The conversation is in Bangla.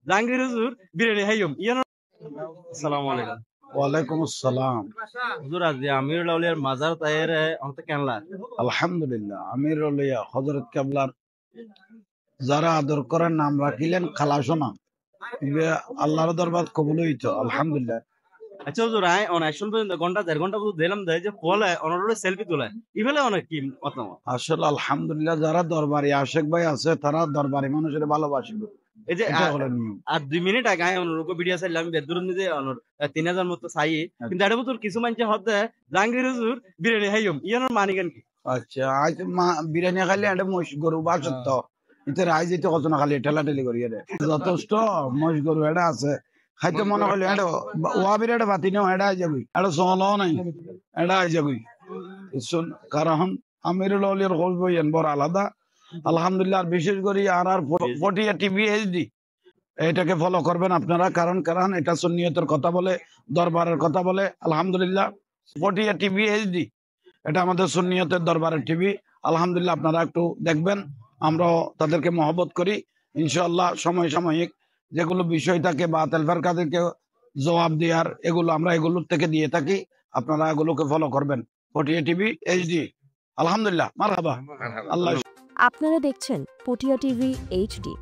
জাহাঙ্গীর হুজুর বিরিয়ানি হাইয়ম ইয়ানো। আসসালামু আলাইকুম। ওয়ালাইকুম আসসালাম। হুজুর আজ যে আমিরুল আউলিয়ার মাজার তায়ের অন্ত কেনলা আলহামদুলিল্লাহ আমির রলিয়া হজরত কেবলার যারা আদর করেন নাম রাখিলেন খালাসোনা আল্লাহর দরবার কবুল হইতো আলহামদুলিল্লাহ। আচ্ছা হুজুর আই অনেক শুন পর্যন্ত ঘন্টা দেড় ঘন্টা পর্যন্ত দিলাম দেয় যে ফলে অনরোডে সেলফি তোলে ইভেলে অনেক কি মতামত। আসলে আলহামদুলিল্লাহ যারা দরবারি আশেক ভাই আছে তারা দরবারি মানুষের ভালোবাসিবে, এই যে এটা হলো নিয়ম। আর 2 মিনিট আগে আমি অনুরোগ ভিডিও চাইলাম আমি বেদুর নিজে অনর 3000 মতো চাই কিন্তু এটা বছর কিছু মানুষ হতে জাহাঙ্গীর হুজুর বিরিয়ানি হাইয়ম ইয়ানোর মানিকেন কি। আচ্ছা আজ বিরিয়ানি খাইলে এটা মহিষ গরু বাসত তো ইতার আজ যেতে কত না খালি ঠেলাঠেলি করি রে যথেষ্ট মহিষ গরু এটা আছে খাইতে মনে করলে এটা ওয়া বিরাটা বাতি নেও এটা আই যাবি এটা চলো নাই এটা আই যাবি শুন কারণ আমিরুল আউলিয়ার গল্প বড় আলাদা আলহামদুলিল্লাহ। আর বিশেষ করে আর ফটিয়া টিভি এইচডি এটাকে ফলো করবেন আপনারা, কারণ এটা সুন্নিয়তের কথা বলে, দরবারের কথা বলে। আলহামদুলিল্লাহ ফটিয়া টিভি এইচডি এটা আমাদের সুন্নিয়তের দরবারের টিভি। আলহামদুলিল্লাহ আপনারা একটু দেখবেন, আমরাও তাদেরকে মহব্বত করি। ইনশাআল্লাহ সময় সাময়িক যেগুলো বিষয় থাকে বা তেলফার কাদেরকে জবাব দেওয়ার এগুলো আমরা এগুলোর থেকে দিয়ে থাকি, আপনারা এগুলোকে ফলো করবেন। ফটিয়া টিভি এইচডি আলহামদুলিল্লাহ মারহাবা। আল্লাহ। আপনারা দেখছেন পটিয়া টিভি এইচডি।